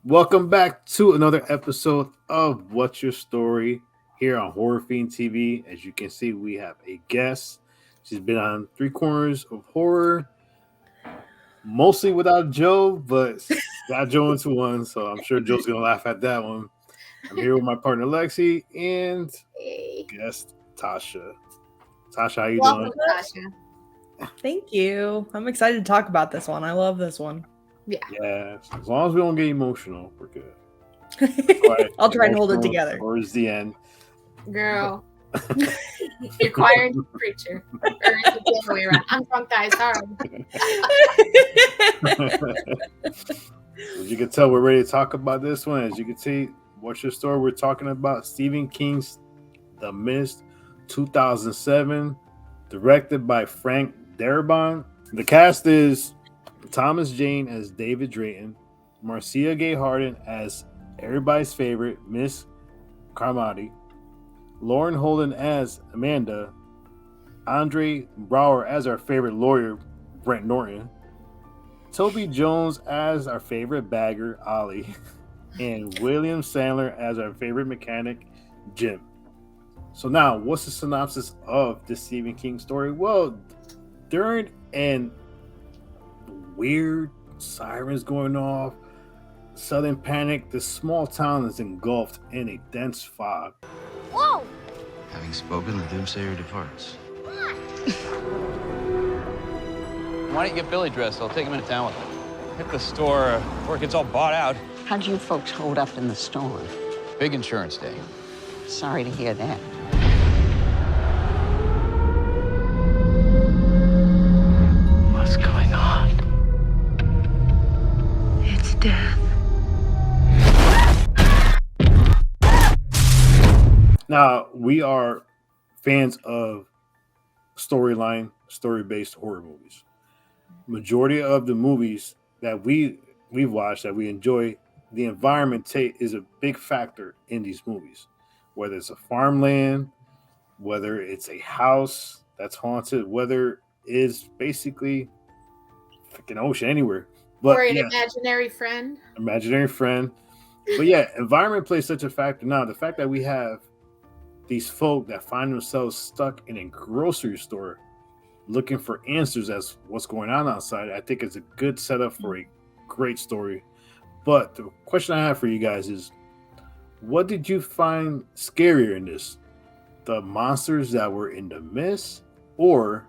Welcome back to another episode of What's Your Story here on Horror Fiend TV. As you can see, we have a guest. She's been on Three Corners of Horror, mostly without Joe, but got Joe into one, so I'm sure Joe's gonna laugh at that one. I'm here with my partner Lexi and Hey. guest Tasha. Tasha, how you Welcome, doing? Tasha. Thank you. I'm excited to talk about this one. I love this one. Yeah, as long as we don't get emotional, we're good. Right, I'll try and hold it emotional together. Towards the end. Girl. You're choir preacher. Or is it the other way around? I'm drunk, guys. Sorry. As you can tell, we're ready to talk about this one. As you can see, What's Your Story? We're talking about Stephen King's The Mist, 2007, directed by Frank Darabont. The cast is Thomas Jane as David Drayton, Marcia Gay Harden as everybody's favorite Miss Carmody, Lauren Holden as Amanda, Andre Brower as our favorite lawyer Brent Norton, Toby Jones as our favorite bagger Ollie, and William Sandler as our favorite mechanic Jim. So now, what's the synopsis of this Stephen King story? Well, during an weird sirens going off, sudden panic, this small town is engulfed in a dense fog. Whoa! Having spoken, the doomsayer departs. Why don't you get Billy dressed? I'll take him into town with me. Hit the store before it gets all bought out. How'd you folks hold up in the storm? Big insurance day. Sorry to hear that. What's going on? It's death. Now, we are fans of story-based horror movies. Majority of the movies that we've watched that we enjoy, the environment is a big factor in these movies. Whether it's a farmland, whether it's a house that's haunted, whether it's basically freaking ocean anywhere. But or an imaginary friend. Imaginary friend. But yeah, environment plays such a factor. Now, the fact that we have these folk that find themselves stuck in a grocery store looking for answers as what's going on outside, I think it's a good setup for a great story. But the question I have for you guys is, what did you find scarier in this? The monsters that were in the mist or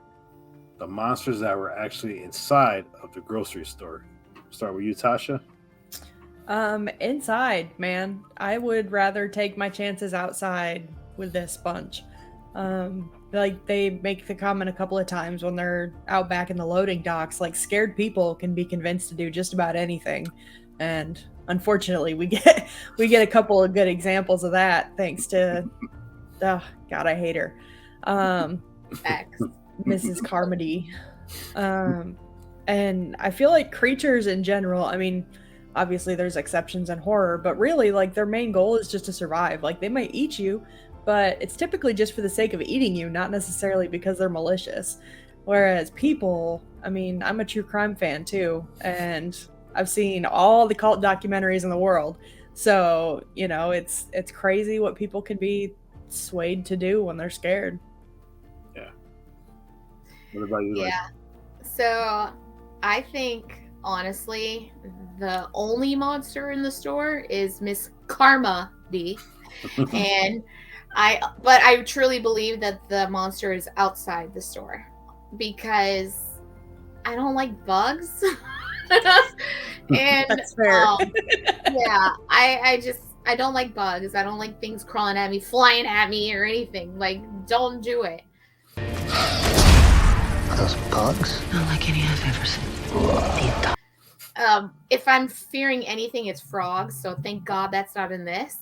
the monsters that were actually inside of the grocery store? Start with you, Tasha. Inside, man. I would rather take my chances outside with this bunch. Like they make the comment a couple of times when they're out back in the loading docks, like scared people can be convinced to do just about anything. And unfortunately we get a couple of good examples of that thanks to oh god, I hate her. Facts. Mrs. Carmody. And I feel like creatures in general, I mean, obviously there's exceptions in horror, but really like their main goal is just to survive. Like they might eat you, but it's typically just for the sake of eating you, not necessarily because they're malicious. Whereas people, I mean, I'm a true crime fan too, and I've seen all the cult documentaries in the world. So, you know, it's crazy what people can be swayed to do when they're scared. Yeah. What about you? Yeah. So I think, honestly, the only monster in the store is Miss Karma D. And I truly believe that the monster is outside the store because I don't like bugs. And That's fair. yeah, I don't like bugs. I don't like things crawling at me, flying at me, or anything. Like, don't do it. Are those bugs? Not like any I've ever seen. If I'm fearing anything, it's frogs. So thank God that's not in this.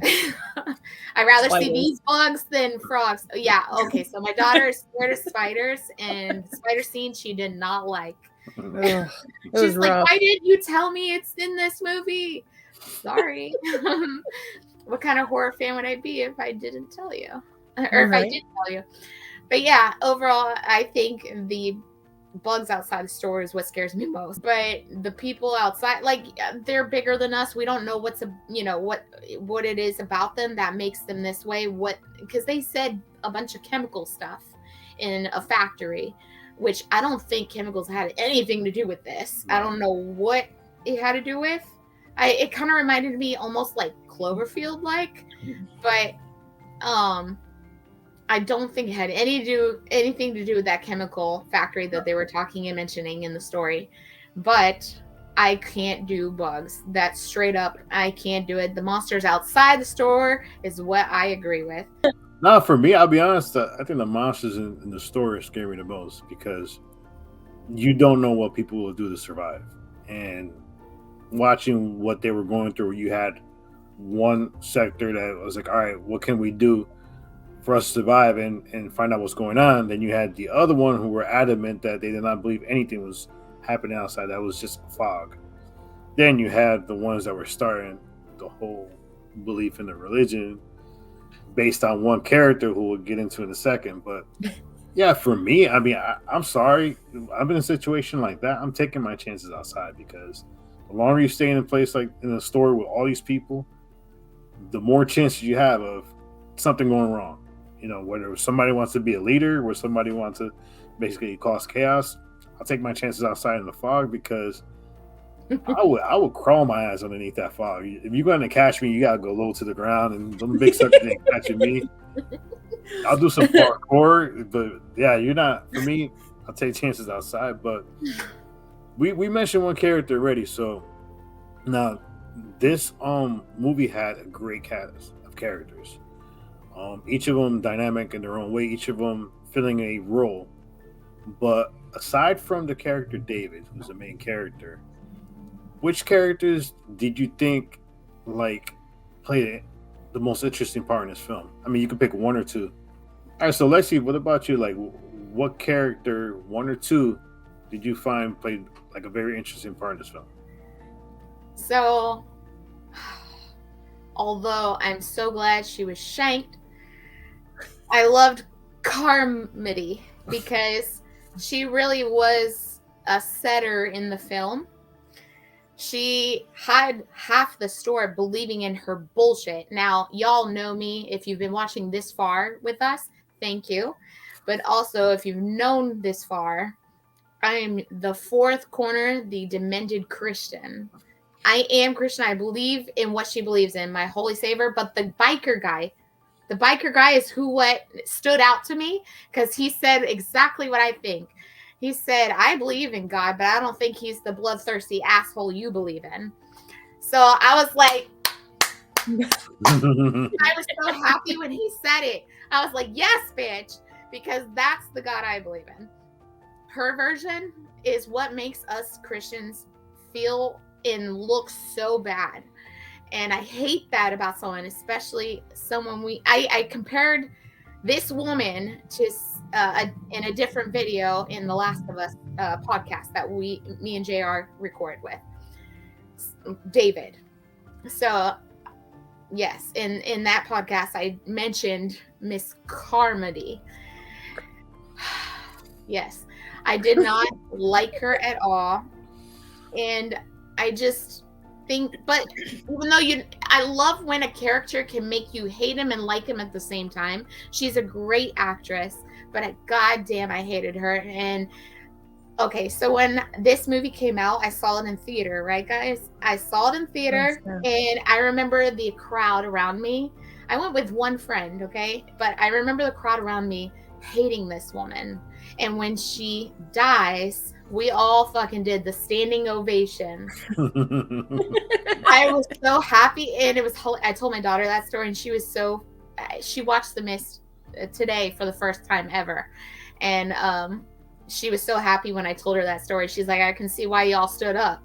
I'd rather see these bugs than frogs. Yeah, okay. So my daughter is scared of spiders, and the spider scene she did not like. She's like, why didn't you tell me it's in this movie? Sorry. What kind of horror fan would I be if I didn't tell you? Or if I did tell you? But yeah, overall, I think the bugs outside the store is what scares me most. But the people outside, like, they're bigger than us. We don't know what it is about them that makes them this way. Because they said a bunch of chemical stuff in a factory, which I don't think chemicals had anything to do with this. I don't know what it had to do with. It kind of reminded me almost like Cloverfield, but I don't think it had anything to do with that chemical factory that they were talking and mentioning in the story. But I can't do bugs. That's straight up, I can't do it. The monsters outside the store is what I agree with. No, for me, I'll be honest. I think the monsters in the store scare me the most because you don't know what people will do to survive. And watching what they were going through, you had one sector that was like, all right, what can we do for us to survive and find out what's going on? Then you had the other one who were adamant that they did not believe anything was happening outside. That was just fog. Then you had the ones that were starting the whole belief in the religion based on one character who we'll get into in a second. But yeah, for me, I mean, I'm sorry. I've been in a situation like that. I'm taking my chances outside because the longer you stay in a place like in a store with all these people, the more chances you have of something going wrong. You know, whether somebody wants to be a leader or somebody wants to basically cause chaos, I'll take my chances outside in the fog because I would crawl my ass underneath that fog. If you're going to catch me, you got to go low to the ground, and them big suckers ain't catching me. I'll do some parkour, but yeah, you're not. For me, I'll take chances outside. But we mentioned one character already, so now this movie had a great cast of characters. Each of them dynamic in their own way, each of them filling a role. But aside from the character David, who's the main character, which characters did you think played the most interesting part in this film? I mean, you can pick one or two. All right, so Lexi, what about you? Like, what character, one or two, did you find played like a very interesting part in this film? So, although I'm so glad she was shanked, I loved Carmody because she really was a setter in the film. She had half the store believing in her bullshit. Now, y'all know me. If you've been watching this far with us, thank you. But also, if you've known this far, I am the fourth corner, the demented Christian. I am Christian. I believe in what she believes in, my holy savior. But the biker guy is what stood out to me because he said exactly what I think. He said, I believe in God, but I don't think he's the bloodthirsty asshole you believe in. So I was like, I was so happy when he said it. I was like, yes, bitch, because that's the God I believe in. Her version is what makes us Christians feel and look so bad. And I hate that about someone, especially someone I compared this woman to in a different video in the Last of Us podcast that me and JR recorded with David. So yes, in that podcast I mentioned Miss Carmody. Yes, I did not like her at all, and I just think, but even though I love when a character can make you hate him and like him at the same time. She's a great actress, but goddamn, I hated her. And okay, so when this movie came out, I saw it in theater, right, guys? I saw it in theater, and I remember the crowd around me. I went with one friend, okay? But I remember the crowd around me hating this woman. And when she dies, we all fucking did the standing ovation. I was so happy, and it was. I told my daughter that story, and she was so. She watched themist today for the first time ever, and she was so happy when I told her that story. She's like, I can see why y'all stood up,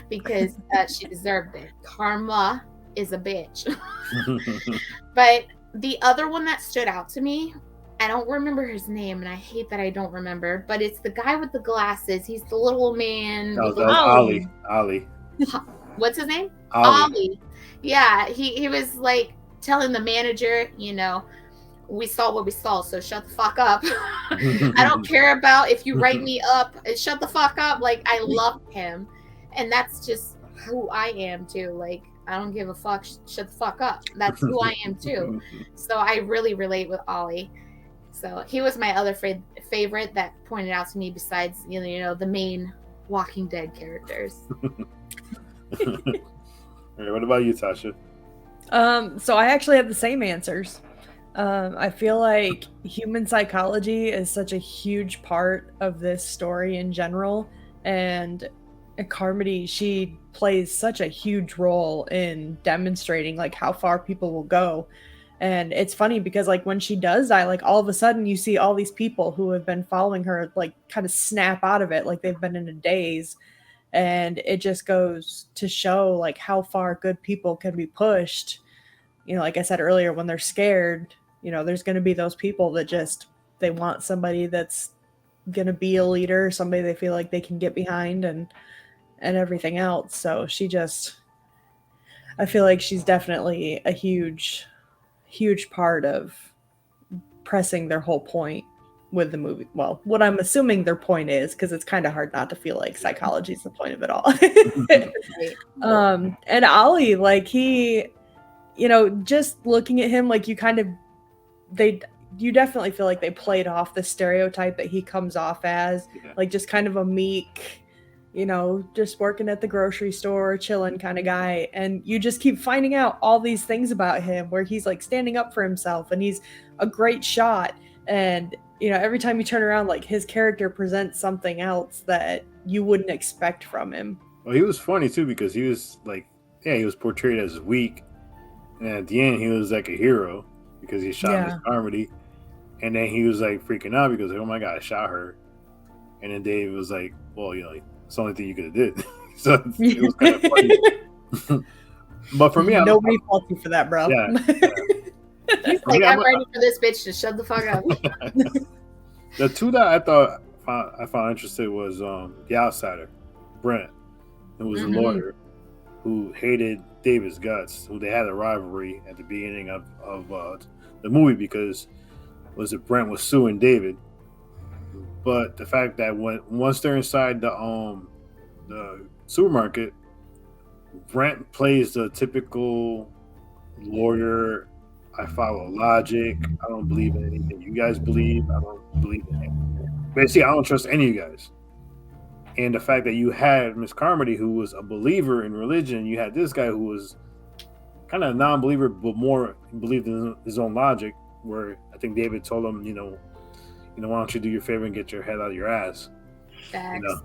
because she deserved it. Karma is a bitch. But the other one that stood out to me, I don't remember his name, and I hate that I don't remember, but it's the guy with the glasses. He's the little man. Ali. What's his name? Ali. Yeah, he was like telling the manager, we saw what we saw, so shut the fuck up. I don't care about if you write me up. Shut the fuck up. Like, I love him, and that's just who I am too. Like, I don't give a fuck. Shut the fuck up. That's who I am too. So I really relate with Ollie. So he was my other favorite that pointed out to me, besides you know the main Walking Dead characters. All right, what about you, Tasha? So I actually have the same answers. I feel like human psychology is such a huge part of this story in general, and Carmody, she plays such a huge role in demonstrating like how far people will go. And it's funny because like when she does die, like all of a sudden you see all these people who have been following her like kind of snap out of it, like they've been in a daze. And it just goes to show like how far good people can be pushed. You know, like I said earlier, when they're scared, you know, there's going to be those people that just, they want somebody that's going to be a leader, somebody they feel like they can get behind and everything else. So she just, I feel like she's definitely a huge part of pressing their whole point with the movie. Well, what I'm assuming their point is, because it's kind of hard not to feel like psychology is the point of it all. And Ollie, like he, you know, just looking at him, like you definitely feel like they played off the stereotype that he comes off as, like just kind of a meek, you know, just working at the grocery store, chilling kind of guy. And you just keep finding out all these things about him where he's like standing up for himself and he's a great shot. And, you know, every time you turn around, like his character presents something else that you wouldn't expect from him. Well, he was funny too because he was like, yeah, he was portrayed as weak. And at the end, he was like a hero because he shot Miss Carmody. And then he was like freaking out because, like, oh my God, I shot her. And then Dave was like, well, you know, it's the only thing you could have did. So it was kind of funny. But for me, nobody faults you for that, bro. Yeah. He's like, I'm ready for this bitch to shut the fuck up. The two that I found interesting was the outsider, Brent, who was a lawyer who hated David's guts, who they had a rivalry at the beginning of the movie because Brent was suing David. But the fact that once they're inside the supermarket, Brent plays the typical lawyer. I follow logic. I don't believe in anything you guys believe. I don't believe in it. Basically, I don't trust any of you guys. And the fact that you had Miss Carmody, who was a believer in religion, you had this guy who was kind of a non-believer, but more believed in his own logic. Where I think David told him, you know, why don't you do your favor and get your head out of your ass? Facts. You know,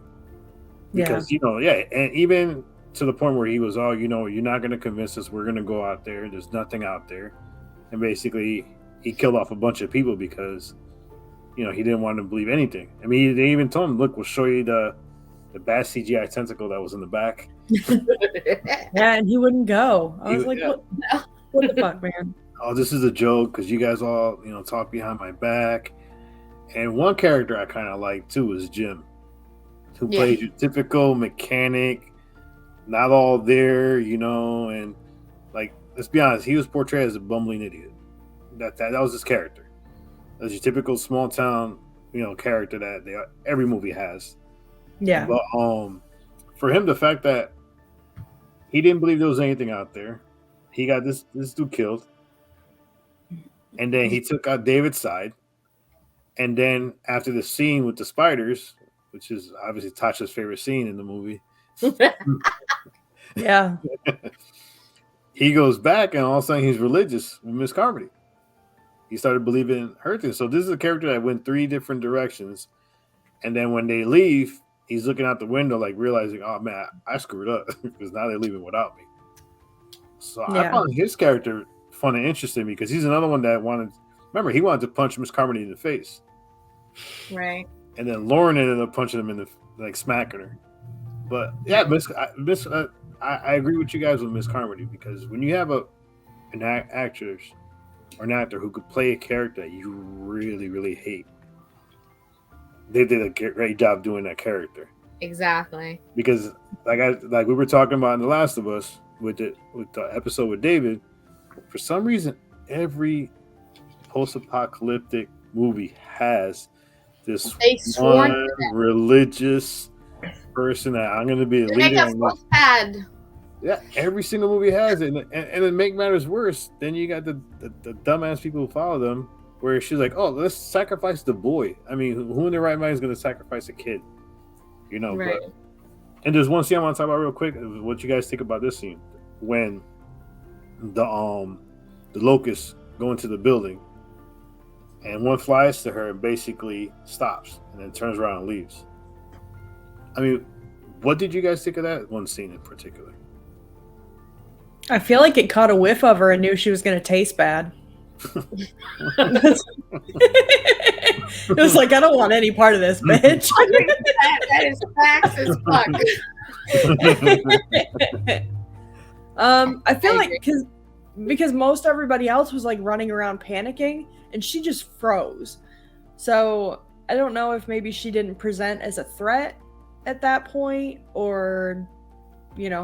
because and even to the point where he was all, you know, you're not going to convince us. We're going to go out there. There's nothing out there. And basically, he killed off a bunch of people because, you know, he didn't want to believe anything. I mean, they even told him, look, we'll show you the bad CGI tentacle that was in the back. Yeah, and he wouldn't go. I was like, what the fuck, man? Oh, this is a joke because you guys all, you know, talk behind my back. And one character I kind of like, too, is Jim, who plays your typical mechanic, not all there, you know, and, like, let's be honest, he was portrayed as a bumbling idiot. That was his character. That's your typical small town, you know, character that every movie has. Yeah. But for him, the fact that he didn't believe there was anything out there, he got this dude killed, and then he took out David's side, and then after the scene with the spiders, which is obviously Tasha's favorite scene in the movie. Yeah. He goes back, and all of a sudden he's religious with Miss Carmody. He started believing her thing. So this is a character that went 3 different directions, and then when they leave, he's looking out the window, like realizing, "Oh man, I screwed up because now they're leaving without me." So I found his character fun and interesting because he's another one that he wanted to punch Miss Carmody in the face, right? And then Lauren ended up punching him in the smacking her. But yeah, I agree with you guys with Miss Carmody because when you have an actress or an actor who could play a character that you really, really hate, they did a great job doing that character. Exactly. Because like we were talking about in The Last of Us with the episode with David, for some reason every post-apocalyptic movie has this They sworn one religious person that I'm going to be a to make leader. us so sad. Yeah, every single movie has it, and to make matters worse, then you got the dumbass people who follow them, where she's like, "Oh, let's sacrifice the boy." I mean, who in their right mind is going to sacrifice a kid? You know, Right. but, and there's one scene I want to talk about real quick. What you guys think about this scene when the locusts go into the building, and one flies to her and basically stops, and then turns around and leaves. I mean, what did you guys think of that one scene in particular? I feel like it caught a whiff of her and knew she was going to taste bad. It was like, I don't want any part of this, bitch. that is facts as fuck. I feel I like agree. because most everybody else was like running around panicking, and she just froze. So I don't know if maybe she didn't present as a threat at that point, or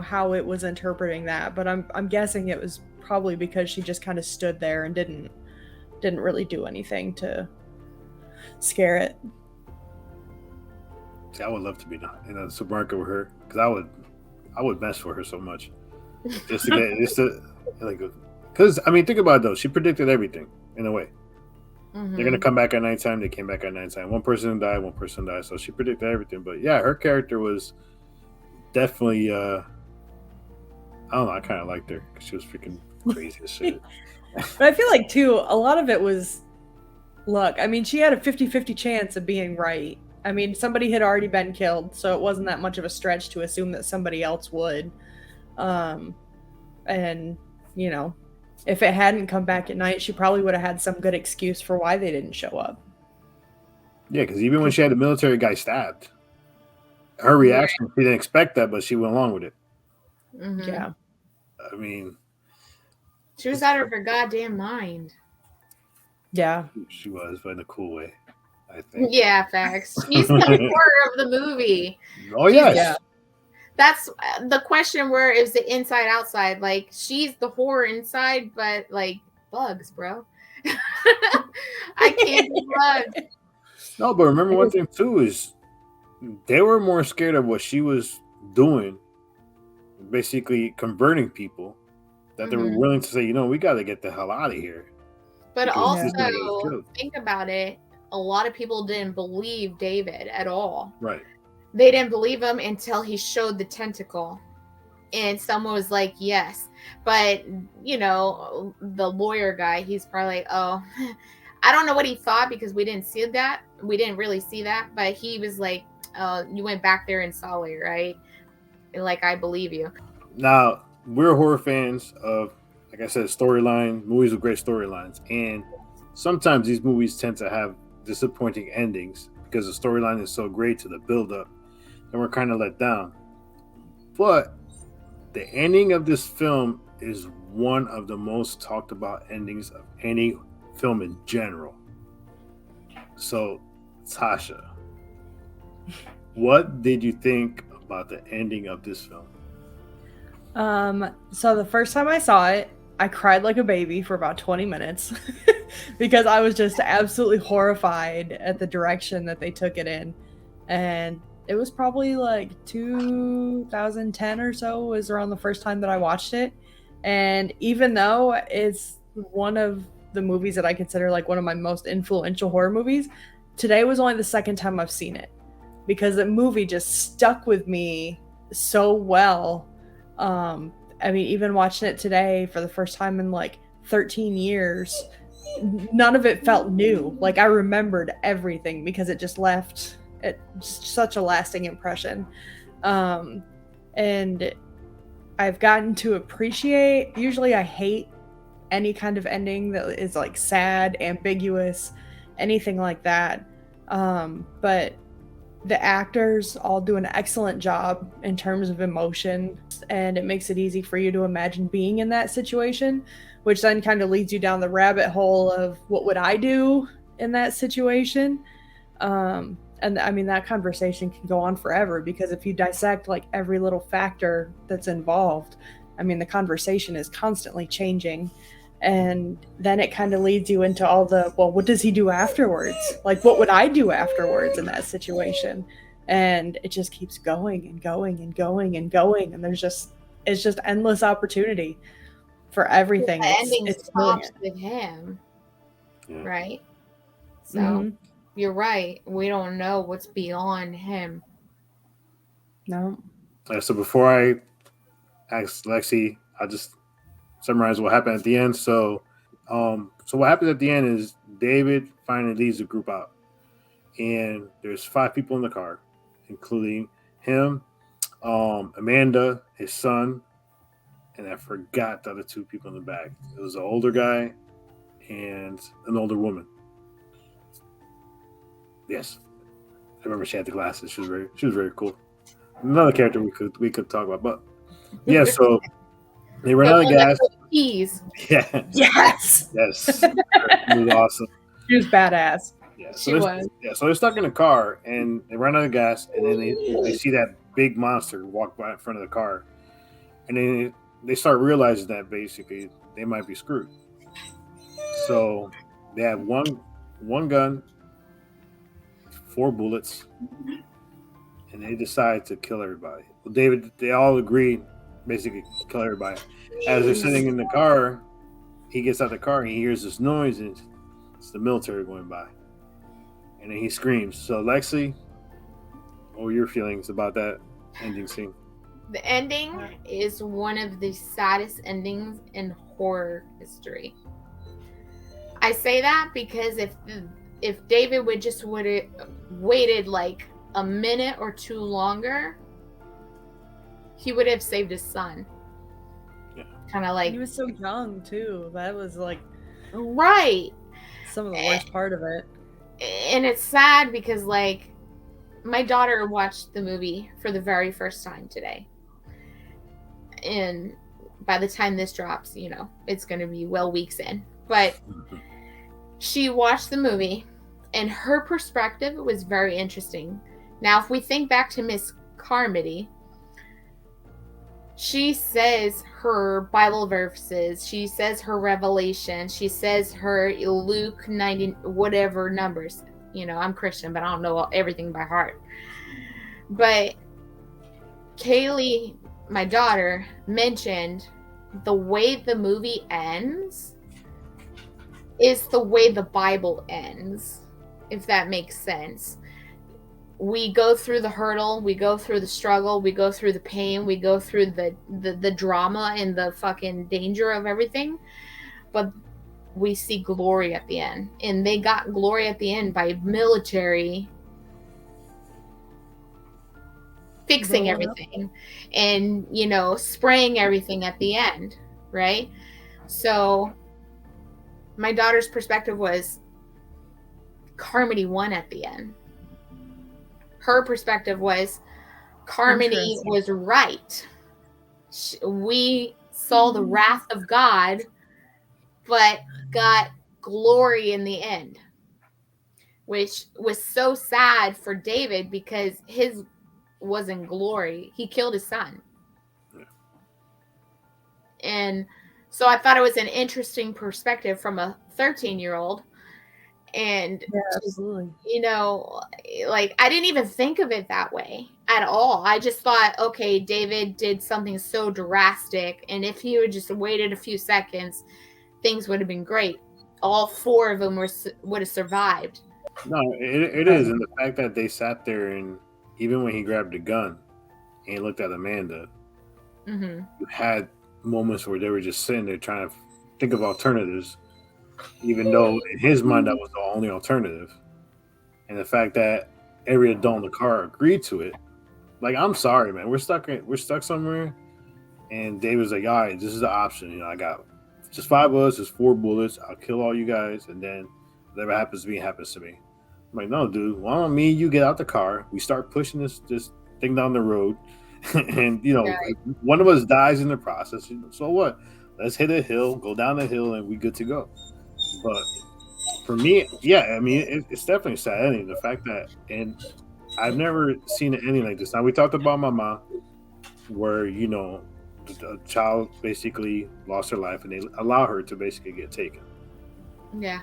how it was interpreting that. But I'm guessing it was probably because she just kind of stood there and didn't really do anything to scare it. See, I would love to be in a supermarket with her, because I would mess for her so much, just to because I mean, think about it though. She predicted everything in a way. Mhm. They're gonna come back at nighttime. They came back at nighttime. One person died. So she predicted everything. But yeah, her character was definitely. I don't know. I kind of liked her because she was freaking crazy as shit. But I feel like too, a lot of it was luck. I mean, she had a 50-50 chance of being right. I mean, somebody had already been killed, so it wasn't that much of a stretch to assume that somebody else would. And if it hadn't come back at night, she probably would have had some good excuse for why they didn't show up. Yeah, because even when she had the military guy stabbed, her reaction, she didn't expect that, but she went along with it. Mhm. Yeah. I mean, She was out of her goddamn mind. Yeah. she was, but in a cool way, I think. Yeah, facts. She's the horror of the movie. Oh, yes. Yeah. That's the question. Where is the inside outside? Like, she's the horror inside, but like bugs, bro. I can't do bugs. No, but remember one thing too is they were more scared of what she was doing, basically converting people, that they were willing to say, we got to get the hell out of here. But Because this also, nigga was killed. think about it. A lot of people didn't believe David at all. Right. They didn't believe him until he showed the tentacle. And someone was like, yes. But, the lawyer guy, he's probably like, oh, I don't know what he thought, because we didn't see that. We didn't really see that. But he was like, you went back there and saw it, right? And like, I believe you. Now, we're horror fans of, like I said, storyline, movies with great storylines. And sometimes these movies tend to have disappointing endings because the storyline is so great to the build-up, and we're kind of let down. But the ending of this film is one of the most talked about endings of any film in general. So, Tasha, what did you think about the ending of this film? So the first time I saw it, I cried like a baby for about 20 minutes because I was just absolutely horrified at the direction that they took it in. And it was probably like 2010 or so was around the first time that I watched it. And even though it's one of the movies that I consider like one of my most influential horror movies, today was only the second time I've seen it, because the movie just stuck with me so well. I mean, even watching it today for the first time in like 13 years, none of it felt new. Like, I remembered everything because it just left such a lasting impression. And I've gotten to appreciate, usually I hate any kind of ending that is like sad, ambiguous, anything like that. But the actors all do an excellent job in terms of emotion, and it makes it easy for you to imagine being in that situation, which then kind of leads you down the rabbit hole of what would I do in that situation. And I mean, that conversation can go on forever, because if you dissect like every little factor that's involved, I mean, the conversation is constantly changing. And then it kind of leads you into all the, well, what does he do afterwards? Like, what would I do afterwards in that situation? And it just keeps going and going and going and going. And it's just endless opportunity for everything. The ending It's stops brilliant. with him, Yeah. right? So Mhm. you're right. We don't know what's beyond him. No. So before I ask Lexi, I'll just summarize what happened at the end. So what happens at the end is David finally leads the group out, and there's 5 people in the car, including him, Amanda, his son, and I forgot the other 2 people in the back. It was an older guy and an older woman. Yes, I remember she had the glasses. She was very cool. Another character we could talk about, but yeah. So they ran out of gas. Keys. Yeah. Yes. Yes. It was awesome. She was badass. Yeah. She was. Yeah. So they're stuck in a car and they run out of gas, and then they see that big monster walk by in front of the car, and then they start realizing that basically they might be screwed. So they have one gun, 4 bullets, and they decide to kill everybody. Well, they all agree basically to kill everybody. As they're sitting in the car, he gets out of the car and he hears this noise, and it's the military going by. And then he screams. So Lexi, what were your feelings about that ending scene? The ending is one of the saddest endings in horror history. I say that because if David would have waited like a minute or 2 longer, he would have saved his son. Yeah. Kind of like, He was so young too. That was like right. some of the worst part of it. And it's sad because like my daughter watched the movie for the very first time today. And by the time this drops, it's going to be weeks in. But she watched the movie and her perspective was very interesting. Now, if we think back to Miss Carmody, she says her Bible verses, she says her revelation, she says her Luke 90, whatever numbers. I'm Christian, but I don't know everything by heart. But Kaylee, my daughter, mentioned the way the movie ends is the way the Bible ends, if that makes sense. We go through the hurdle, we go through the struggle, we go through the pain, we go through the drama and the fucking danger of everything, but we see glory at the end. And they got glory at the end by military fixing everything and spraying everything at the end, right? So my daughter's perspective was Carmody won at the end. Her perspective was Carmody was right. We saw the wrath of God, but got glory in the end, which was so sad for David because his wasn't glory. He killed his son. Yeah. And so I thought it was an interesting perspective from a 13-year-old. And, yeah, absolutely. Like I didn't even think of it that way at all. I just thought, okay, David did something so drastic. And if he would just waited a few seconds, things would have been great. All 4 of them would have survived. No, it is. And the fact that they sat there and even when he grabbed the gun and he looked at Amanda, you had moments where they were just sitting there trying to think of alternatives, even though in his mind that was the only alternative. And the fact that every adult in the car agreed to it, like, I'm sorry, man, we're stuck somewhere, and Dave was like, all right, this is the option. I got just 5 bullets, just 4 bullets. I'll kill all you guys, and then whatever happens to me happens to me. I'm like, no, dude, why don't me and you get out the car? We start pushing this thing down the road. And, one of us dies in the process. So what? Let's hit a hill, go down the hill, and we good to go. But for me, yeah, I mean, it's definitely sad ending. The fact that, and I've never seen an ending like this. Now, we talked about Mama, where, a child basically lost her life, and they allow her to basically get taken. Yeah.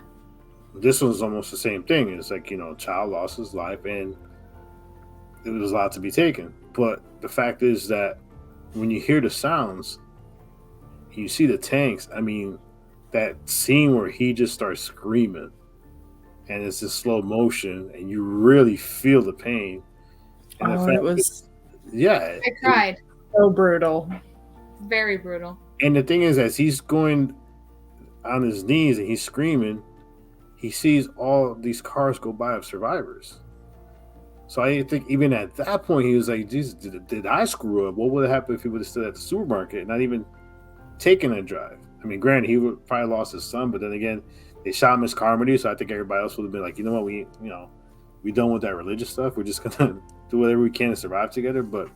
This one's almost the same thing. It's like, a child lost his life, and it was allowed to be taken. But the fact is that when you hear the sounds, you see the tanks. I mean, that scene where he just starts screaming, and it's in slow motion, and you really feel the pain. And the fact it was I cried. so brutal. Very brutal. And the thing is, as he's going on his knees and he's screaming, he sees all these cars go by of survivors. So I think even at that point, he was like, Jesus, did I screw up? What would have happened if he would have stood at the supermarket and not even taken a drive? I mean, granted, he would probably lost his son, but then again, they shot him as comedy, so I think everybody else would have been like, you know what, we done with that religious stuff. We're just gonna do whatever we can to survive together. But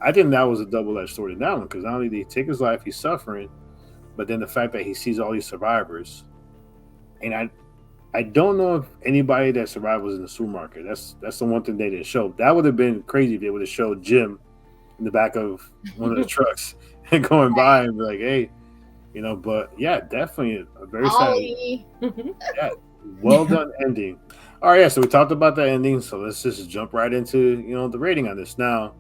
I think that was a double-edged sword in that one, because not only did he take his life, he's suffering, but then the fact that he sees all these survivors, and I don't know if anybody that survived was in the supermarket. That's the one thing they didn't show. That would have been crazy if they would have showed Jim in the back of one of the trucks and going by and be like, hey, but yeah, definitely a very sad, well done ending. All right, so we talked about the ending, so let's just jump right into the rating on this. Now,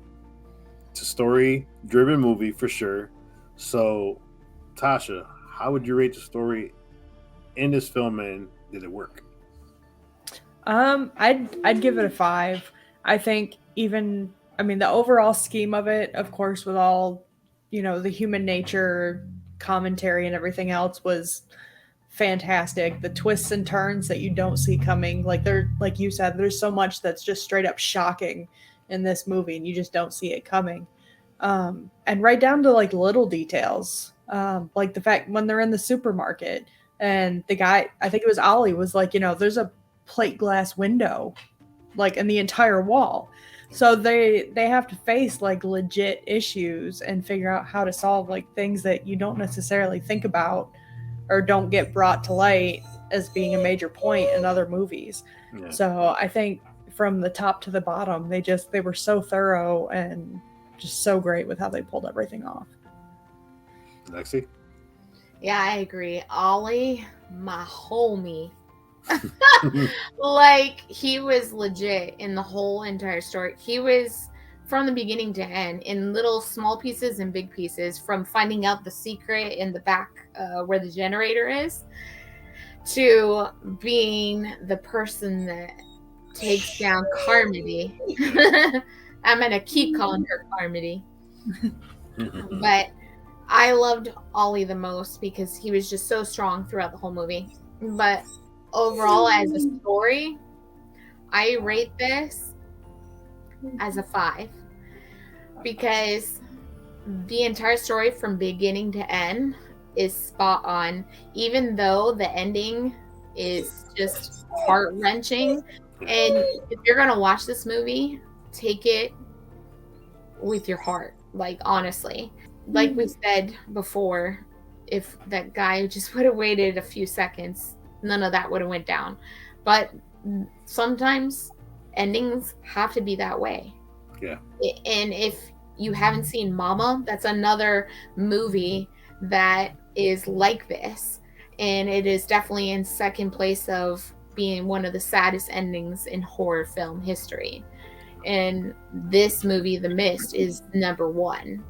it's a story-driven movie for sure. So, Tasha, how would you rate the story in this film, and did it work? I'd give it a 5. I think the overall scheme of it, of course, with all the human nature commentary and everything else, was fantastic. The twists and turns that you don't see coming, like you said, there's so much that's just straight up shocking in this movie, and you just don't see it coming. And right down to like little details, like the fact when they're in the supermarket and the guy, I think it was Ollie, was like, there's a plate glass window like in the entire wall. So they have to face like legit issues and figure out how to solve like things that you don't necessarily think about or don't get brought to light as being a major point in other movies. Yeah. So I think from the top to the bottom, they were so thorough and just so great with how they pulled everything off. Lexi? Yeah, I agree. Ollie, my homie. Like, he was legit in the whole entire story. He was from the beginning to end in little small pieces and big pieces, from finding out the secret in the back where the generator is to being the person that takes down Carmody. I'm going to keep calling her Carmody. But I loved Ollie the most because he was just so strong throughout the whole movie. But overall, as a story, I rate this as a 5 because the entire story from beginning to end is spot on, even though the ending is just heart-wrenching. And if you're going to watch this movie, take it with your heart, like, honestly. Like we said before, if that guy just would have waited a few seconds, none of that would have went down. But sometimes endings have to be that way. Yeah. And if you haven't seen Mama, that's another movie that is like this. And it is definitely in second place of being one of the saddest endings in horror film history. And this movie, The Mist, is number 1.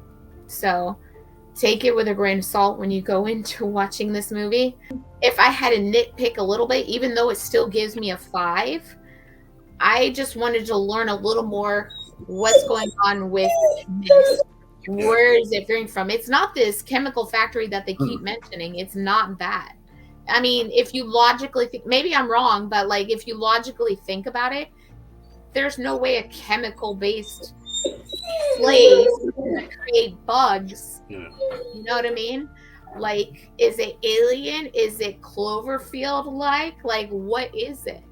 So take it with a grain of salt when you go into watching this movie. If I had to nitpick a little bit, even though it still gives me a 5, I just wanted to learn a little more what's going on with this. Where is it coming from? It's not this chemical factory that they keep mentioning. It's not that. I mean, if you logically think, maybe I'm wrong, but like if you logically think about it, there's no way a chemical-based place can create bugs. Yeah. You know what I mean? Like, is it alien? Is it Cloverfield-like? Like, what is it?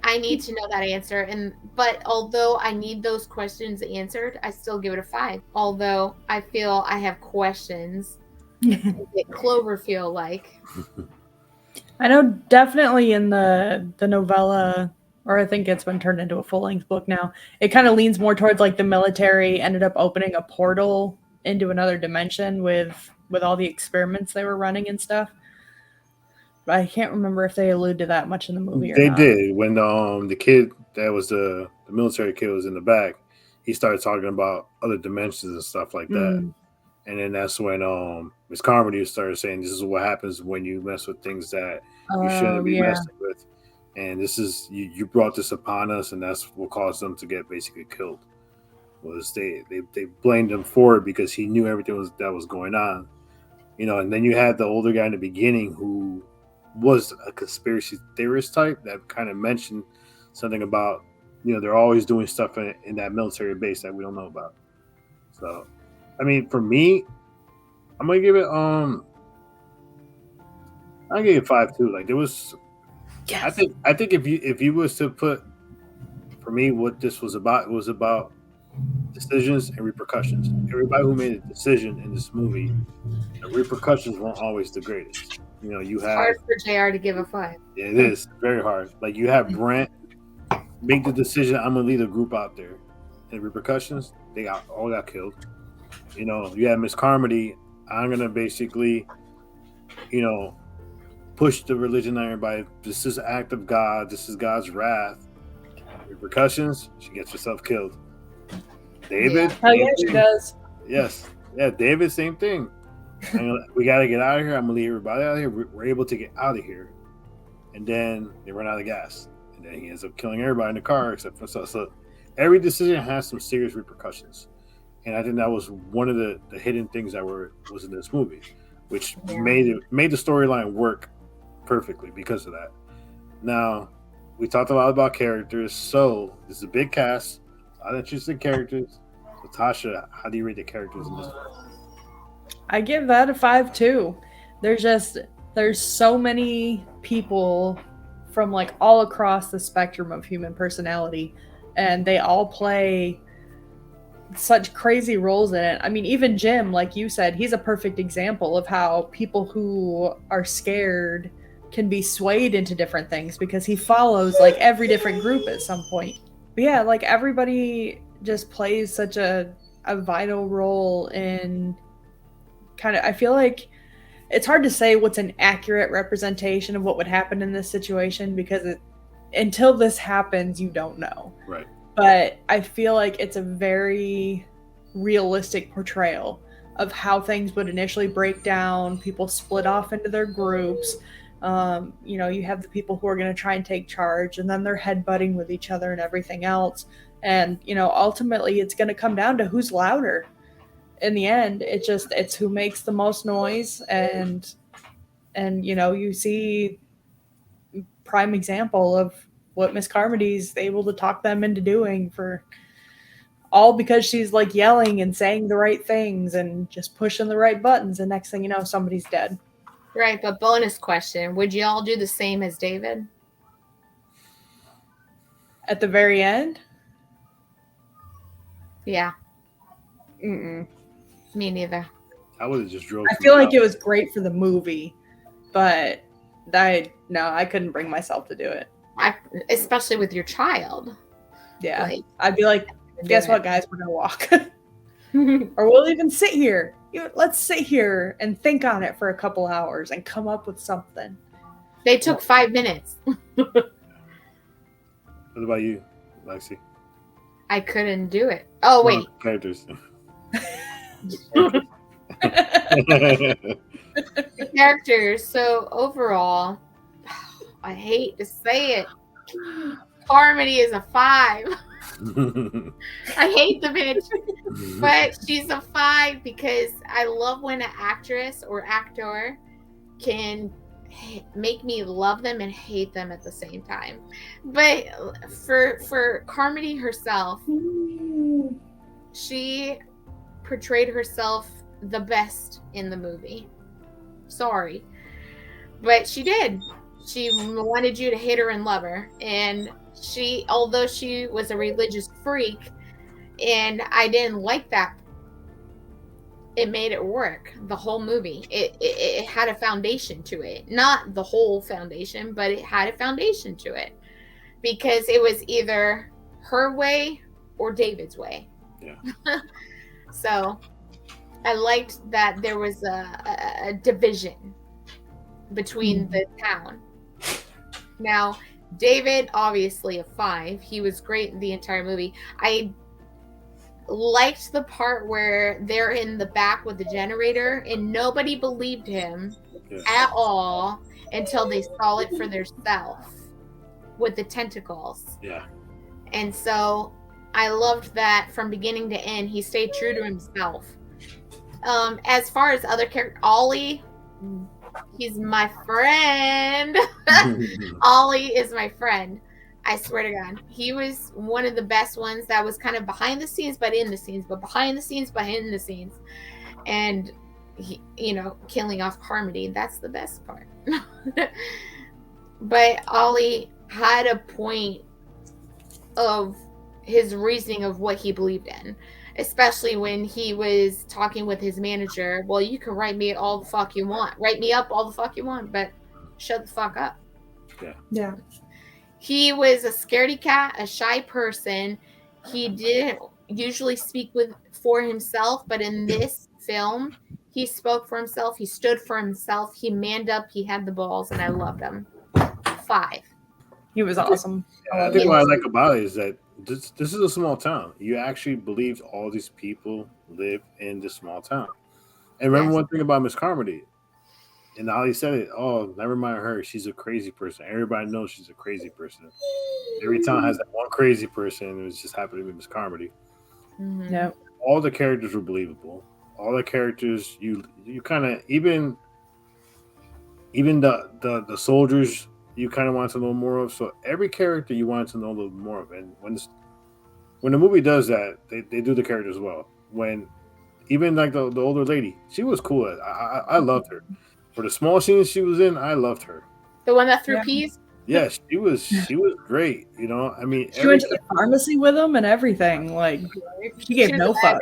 I need to know that answer. But although I need those questions answered, I still give it a 5. Although I feel I have questions. Is it Cloverfield-like? I know definitely in the novella, or I think it's been turned into a full-length book now, it kind of leans more towards like the military ended up opening a portal into another dimension with all the experiments they were running and stuff. But I can't remember if they allude to that much in the movie or They not. did when the kid that was the military kid was in the back. He started talking about other dimensions and stuff like that. And then that's when Miss Carmody started saying, "This is what happens when you mess with things that you shouldn't be messing with." And this is you brought this upon us, and that's what caused them to get basically killed. Was they blamed him for it because he knew everything that was going on, And then you had the older guy in the beginning who was a conspiracy theorist type that kind of mentioned something about they're always doing stuff in that military base that we don't know about. So, I mean, for me, I'm gonna give it I'll give it 5 too. Like there was, yes. I think if you was to put for me what this was about, it was about decisions and repercussions. Everybody who made a decision in this movie, the repercussions weren't always the greatest. You have hard for JR to give a 5. Yeah, it is very hard. Like you have Brent make the decision, I'm gonna lead a group out there, and the repercussions, they all got killed. You have Miss Carmody, I'm gonna basically, push the religion on everybody. This is an act of God. This is God's wrath. Repercussions, she gets herself killed. David, she does. Yes, yeah, David, same thing. We got to get out of here. I'm gonna leave everybody out of here. We're able to get out of here, and then they run out of gas, and then he ends up killing everybody in the car except for us. So every decision has some serious repercussions, and I think that was one of the hidden things that was in this movie, which made the storyline work perfectly because of that. Now, we talked a lot about characters, so this is a big cast, a lot of interesting characters. So Tasha, how do you rate the characters in this one? I give that a 5 too. There's so many people from like all across the spectrum of human personality, and they all play such crazy roles in it. I mean, even Jim, like you said, he's a perfect example of how people who are scared can be swayed into different things because he follows like every different group at some point. But yeah, like everybody just plays such a vital role in kind of, I feel like it's hard to say what's an accurate representation of what would happen in this situation because until this happens, you don't know. Right. But I feel like it's a very realistic portrayal of how things would initially break down. People split off into their groups. You have the people who are going to try and take charge, and then they're headbutting with each other and everything else. And, ultimately it's going to come down to who's louder. In the end, it's who makes the most noise. And you see prime example of what Miss Carmody's able to talk them into doing for all because she's like yelling and saying the right things and just pushing the right buttons. And next thing you know, somebody's dead. Right. But bonus question, would y'all do the same as David? At the very end? Yeah. Mm-mm. Me neither. I would have just drove. I feel like it was great for the movie, but I couldn't bring myself to do it. Especially with your child. Yeah. I'd be like, guess what, guys? We're going to walk. Or we'll even sit here. Let's sit here and think on it for a couple hours and come up with something. They took 5 minutes. What about you, Lexi? I couldn't do it. Oh, wait. Characters. The characters. So overall, I hate to say it, Carmody is a 5. I hate the bitch, but she's a 5 because I love when an actress or actor can make me love them and hate them at the same time. But for Carmody herself, she portrayed herself the best in the movie. Sorry, but she did. She wanted you to hate her and love her, and although she was a religious freak and I didn't like that, it made it work. The whole movie, it had a foundation to it. Not the whole foundation, but it had a foundation to it because it was either her way or David's way. Yeah. So I liked that there was a division between the town. Now, David, obviously a 5. He was great in the entire movie. I liked the part where they're in the back with the generator and nobody believed him at all until they saw it for themselves with the tentacles. Yeah. And so I loved that from beginning to end, he stayed true to himself. As far as other characters, Ollie, he's my friend. Ollie is my friend. I swear to God. He was one of the best ones that was kind of behind the scenes, but in the scenes, but behind the scenes, behind the scenes. And, he, killing off Carmody. That's the best part. But Ollie had a point of his reasoning of what he believed in. Especially when he was talking with his manager. Well, you can write me all the fuck you want. Write me up all the fuck you want, but shut the fuck up. Yeah. He was a scaredy cat, a shy person. He didn't usually speak for himself, but in this film, he spoke for himself. He stood for himself. He manned up. He had the balls, and I loved him. 5. He was awesome. I think what I like about it is that this is a small town. You actually believed all these people live in this small town. And remember one thing about Miss Carmody, and Ali said it. Oh, never mind her. She's a crazy person. Everybody knows she's a crazy person. Every town has that one crazy person, and it was just happened to be Miss Carmody. Mm-hmm. Yeah. All the characters were believable. All the characters, you kind of even the soldiers, you kind of wanted to know more of. So every character you wanted to know a little more of. And when the movie does that, they do the characters well. When even like the older lady, she was cool. I loved her. For the small scenes she was in, I loved her. The one that threw peas? Yes, she was great. I mean, she went to the pharmacy with him and everything. Like, she gave no fuck.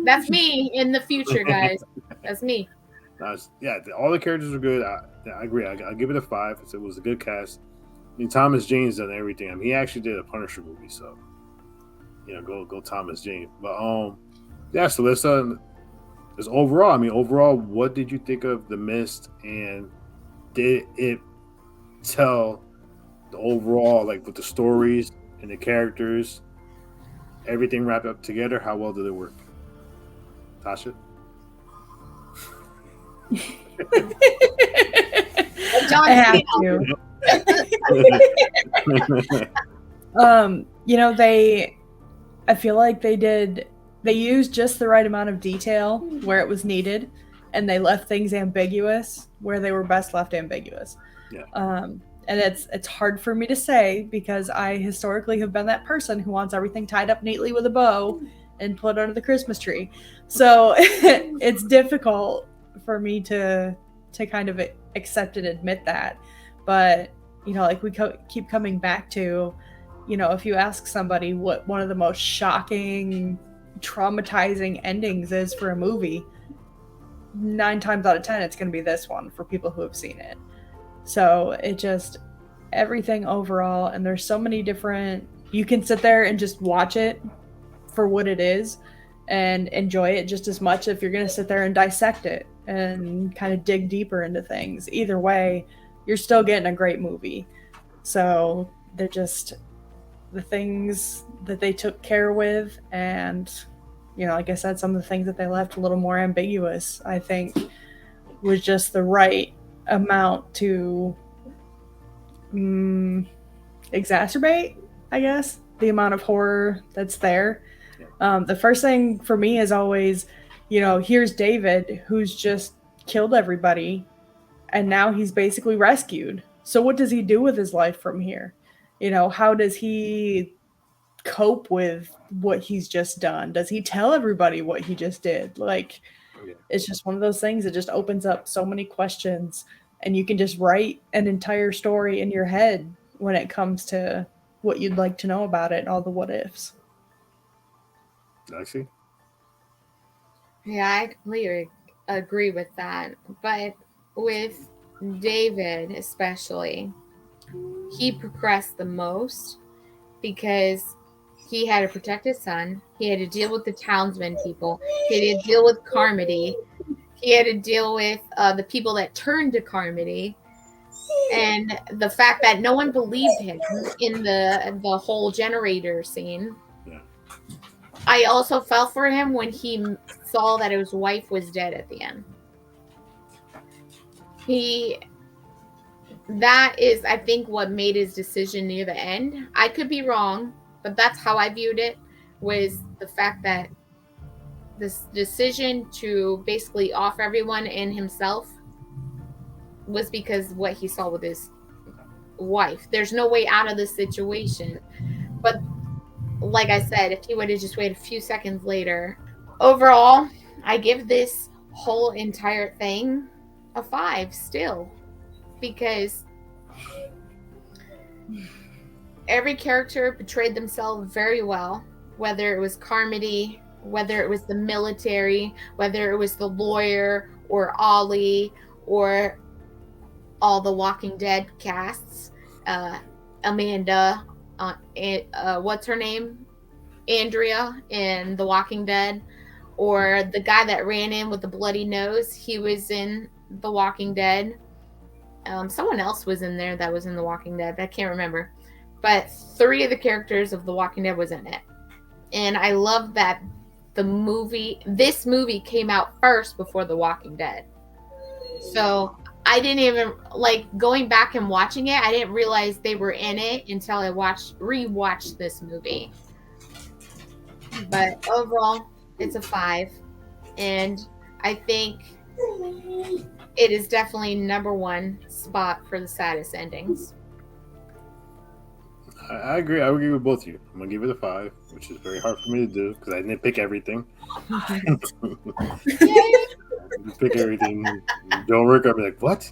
That's me in the future, guys. That's me. All the characters were good. I agree. I'll give it a 5. It was a good cast. I mean, Thomas Jane's done everything. I mean, he actually did a Punisher movie, so go Thomas Jane. But so let's overall, what did you think of The Mist, and did it tell the overall, like, with the stories and the characters, everything wrapped up together? How well did it work, Tasha? I have to. I feel like they used just the right amount of detail where it was needed, and they left things ambiguous where they were best left ambiguous. Yeah. And it's hard for me to say because I historically have been that person who wants everything tied up neatly with a bow and put under the Christmas tree. So it's difficult for me to kind of accept and admit that. But, like we keep coming back to, if you ask somebody what one of the most shocking, traumatizing endings is for a movie, 9 times out of 10, it's going to be this one for people who have seen it. So it just, everything overall, and there's so many different, you can sit there and just watch it for what it is and enjoy it just as much if you're going to sit there and dissect it and kind of dig deeper into things. Either way, you're still getting a great movie. So they're just the things that they took care with, and like I said, some of the things that they left a little more ambiguous, I think, was just the right amount to exacerbate, I guess, the amount of horror that's there. The first thing for me is always, here's David, who's just killed everybody, and now he's basically rescued. So what does he do with his life from here? How does he cope with what he's just done? Does he tell everybody what he just did? Like, it's just one of those things that just opens up so many questions, and you can just write an entire story in your head when it comes to what you'd like to know about it and all the what ifs. I see. Yeah, I completely agree with that. But with David especially, he progressed the most because He had to protect his son. He had to deal with the townsmen people. He had to deal with Carmody. He had to deal with the people that turned to Carmody. And the fact that no one believed him in the whole generator scene. Yeah. I also felt for him when he saw that his wife was dead at the end. That is, I think, what made his decision near the end. I could be wrong, but that's how I viewed it, was the fact that this decision to basically off everyone and himself was because what he saw with his wife. There's no way out of this situation. But like I said, if he would have just waited a few seconds later. Overall, I give this whole entire thing a 5 still. Because every character portrayed themselves very well. Whether it was Carmody, whether it was the military, whether it was the lawyer, or Ollie, or all the Walking Dead casts. Amanda, what's her name? Andrea in The Walking Dead. Or the guy that ran in with the bloody nose. He was in The Walking Dead. Someone else was in there that was in The Walking Dead. I can't remember. But 3 of the characters of The Walking Dead was in it. And I love that this movie came out first before The Walking Dead. So I didn't even, going back and watching it, I didn't realize they were in it until I rewatched this movie. But overall, it's a 5. And I think it is definitely number 1 spot for the saddest endings. I agree. I agree with both of you. I'm gonna give it a 5, which is very hard for me to do because I didn't pick everything. Just pick everything. Don't work. I'll be like, what?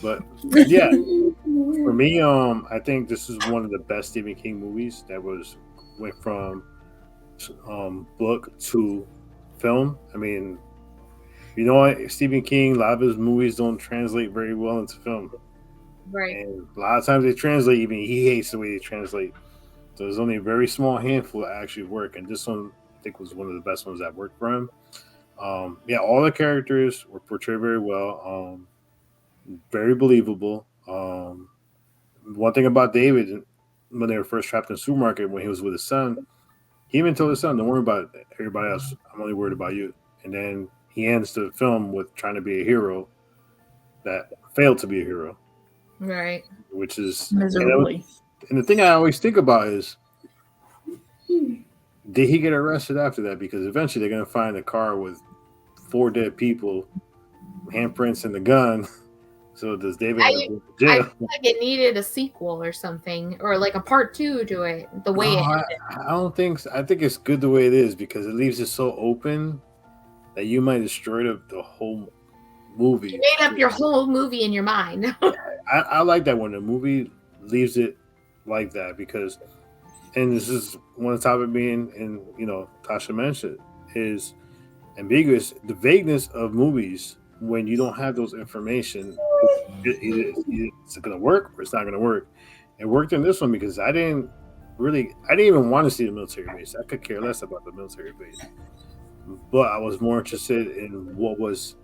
But yeah, for me, I think this is one of the best Stephen King movies that went from book to film. I mean, you know what? Stephen King, a lot of his movies don't translate very well into film. Right. And a lot of times they translate, even he hates the way they translate. So there's only a very small handful that actually work. And this one, I think, was one of the best ones that worked for him. All the characters were portrayed very well. Very believable. One thing about David, when they were first trapped in the supermarket, when he was with his son, he even told his son, don't worry about everybody else. I'm only worried about you. And then he ends the film with trying to be a hero that failed to be a hero. Right. Which is miserably. And the thing I always think about is, did he get arrested after that? Because eventually they're going to find a car with 4 dead people, handprints, and the gun. So does David go to jail? I feel like it needed a sequel or something, or like a part 2 to it. The way it ended. I don't think so. I think it's good the way it is because it leaves it so open that you might destroy the whole movie. You made up your whole movie in your mind. I like that when the movie leaves it like that because, and this is one of the topic being, and Tasha mentioned, is ambiguous. The vagueness of movies when you don't have those information, it's going to work or it's not going to work. It worked in this one because I didn't even want to see the military base. I could care less about the military base, but I was more interested in what was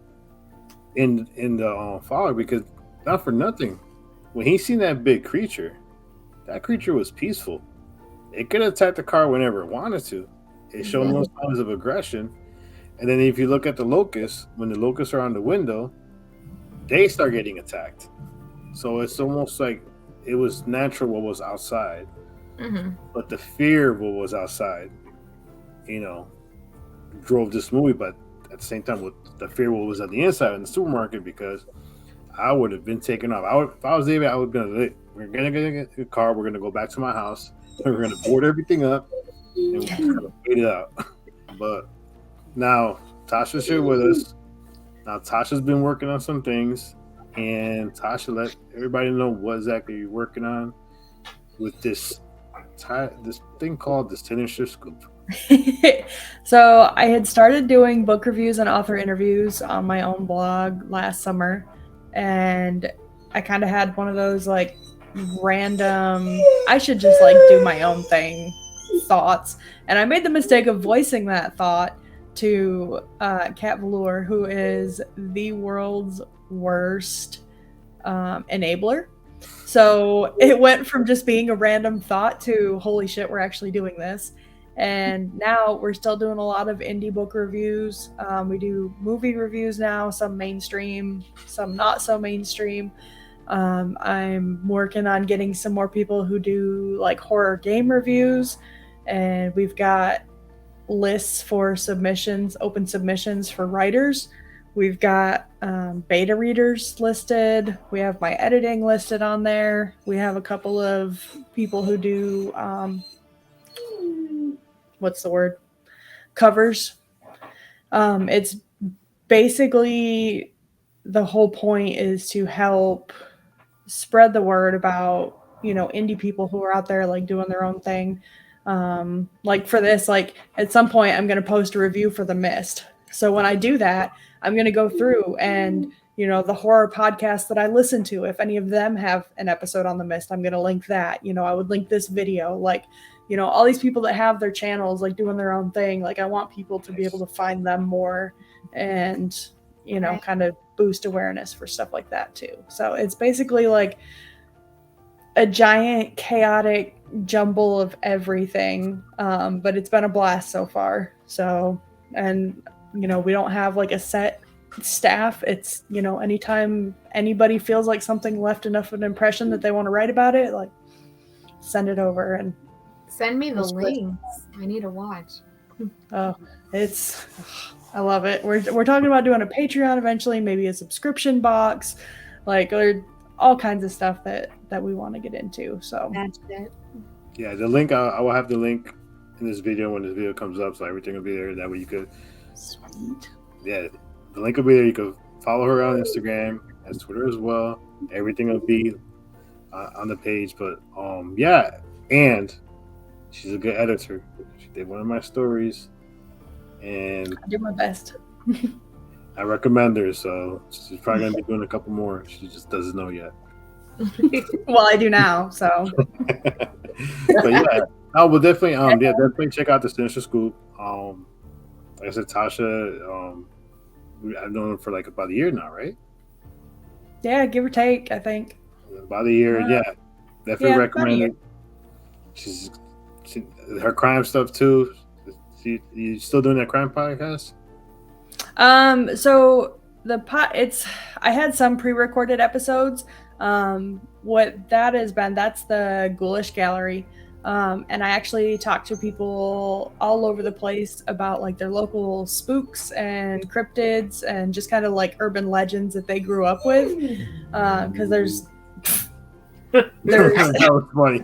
in the fog because. Not for nothing. When he seen that big creature, that creature was peaceful. It could attack the car whenever it wanted to. It showed no signs of aggression. And then if you look at the locusts, when the locusts are on the window, they start getting attacked. So it's almost like it was natural what was outside. Mm-hmm. But the fear of what was outside, drove this movie. But at the same time, with the fear of what was at the inside in the supermarket, because I would have been taken off. If I was David, I would have been like, we're going to get a car. We're going to go back to my house. We're going to board everything up. And we're going to wait it out. But now, Tasha's here with us. Now, Tasha's been working on some things. And Tasha, let everybody know what exactly you're working on with this thing called the Sinister Scoop. So I had started doing book reviews and author interviews on my own blog last summer. And I kind of had one of those random, I should just do my own thing thoughts, and I made the mistake of voicing that thought to Kat Velour, who is the world's worst enabler. So it went from just being a random thought to holy shit, we're actually doing this. And now we're still doing a lot of indie book reviews. We do movie reviews now, some mainstream, some not so mainstream. I'm working on getting some more people who do like horror game reviews, and we've got lists for submissions, open submissions for writers. We've got beta readers listed. We have my editing listed on there. We have a couple of people who do what's the word? Covers. It's basically the whole point is to help spread the word about, you know, indie people who are out there like doing their own thing. Like for this, like at some point I'm going to post a review for The Mist. So when I do that, I'm going to go through and, you know, the horror podcasts that I listen to, if any of them have an episode on The Mist, I'm going to link that. You know, I would link this video, like, you know, all these people that have their channels, like doing their own thing. Like I want people to be able to find them more and, you know, kind of boost awareness for stuff like that too. So it's basically like a giant chaotic jumble of everything. But it's been a blast so far. So, and, you know, we don't have like a set staff. It's, you know, anytime anybody feels like something left enough of an impression that they want to write about it, like send it over and send me the links. I need to watch. Oh, I love it. We're talking about doing a Patreon eventually, maybe a subscription box, like all kinds of stuff that we want to get into. So that's it. Yeah, the link I will have the link in this video when this video comes up, so everything will be there. That way you could. Sweet. Yeah, the link will be there. You can follow her on Instagram and Twitter as well. Everything will be on the page. But yeah, and she's a good editor. She did one of my stories, and I do my best. I recommend her. So she's probably gonna be doing a couple more. She just doesn't know yet. Well, I do now. So. But yeah, we'll definitely definitely check out the Sinister Scoop. Like I said, Tasha, I've known her for like about a year now, right? Yeah, give or take, I think. About a year, yeah. Definitely recommend it. She's her crime stuff too. You still doing that crime podcast? So I had some pre-recorded episodes. What that has been, that's the Ghoulish Gallery. And I actually talked to people all over the place about like their local spooks and cryptids and just kind of like urban legends that they grew up with. Because there's that was funny.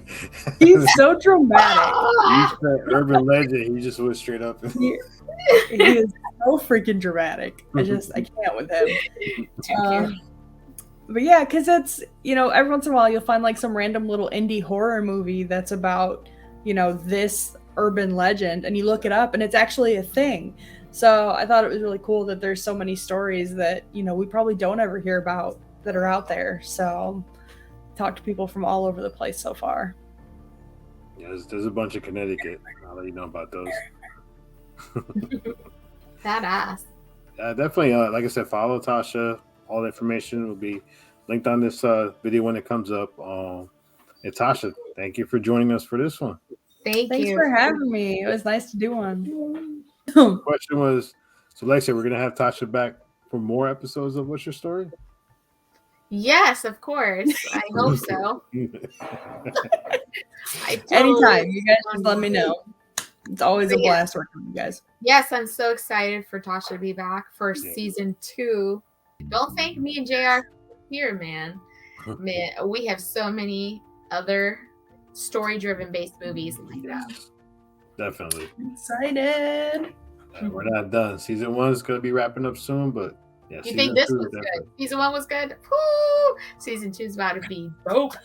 He's so dramatic. You said urban legend. He just went straight up. He is so freaking dramatic. I can't with him. But yeah, because it's, you know, every once in a while you'll find like some random little indie horror movie that's about, you know, this urban legend, and you look it up and it's actually a thing. So I thought it was really cool that there's so many stories that, you know, we probably don't ever hear about that are out there. So talked to people from all over the place so far. Yeah, there's a bunch of Connecticut. I'll let you know about those. Badass. Definitely, like I said, follow Tasha. All the information will be linked on this video when it comes up. And Tasha, thank you for joining us for this one. Thanks for having me. It was nice to do one. The question was, so Lexia, we're going to have Tasha back for more episodes of What's Your Story? Yes, of course. I hope so. Anytime. You guys just let me know. It's always a blast working with you guys. Yes, I'm so excited for Tasha to be back for season 2. Don't thank me and JR here, man. Man, we have so many other story-driven based movies like that. Definitely. I'm excited. We're not done. Season 1 is going to be wrapping up soon, but yeah. You think this was good? Season 1 was good? Woo! Season 2 is about to be dope.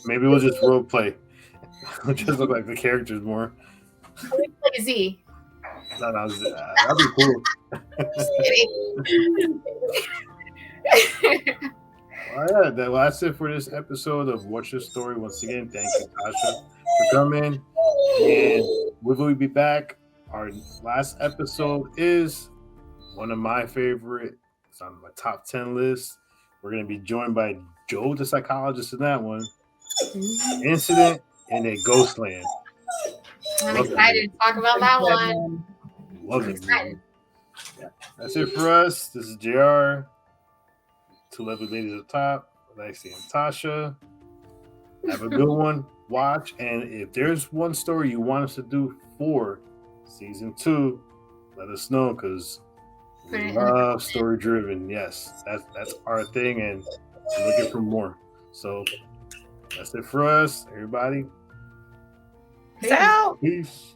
Maybe we'll just role play. We'll just look like the characters more. Play Z. No, that'd be cool. All right, that's it for this episode of What's Your Story. Once again, thank you, Tasha, for coming. And we will be back. Our last episode is one of my favorite. It's on my top 10 list. We're going to be joined by Joe, the psychologist, in that one. Incident in a Ghost Land. I'm excited to talk about that one. Love it. Yeah. That's it for us. This is JR. Two lovely ladies at the top, Alexi and Tasha. Have a good one. Watch. And if there's one story you want us to do for season 2, let us know, because we love story driven. Yes, that's our thing, and we're looking for more. So that's it for us, everybody. Peace out. Peace.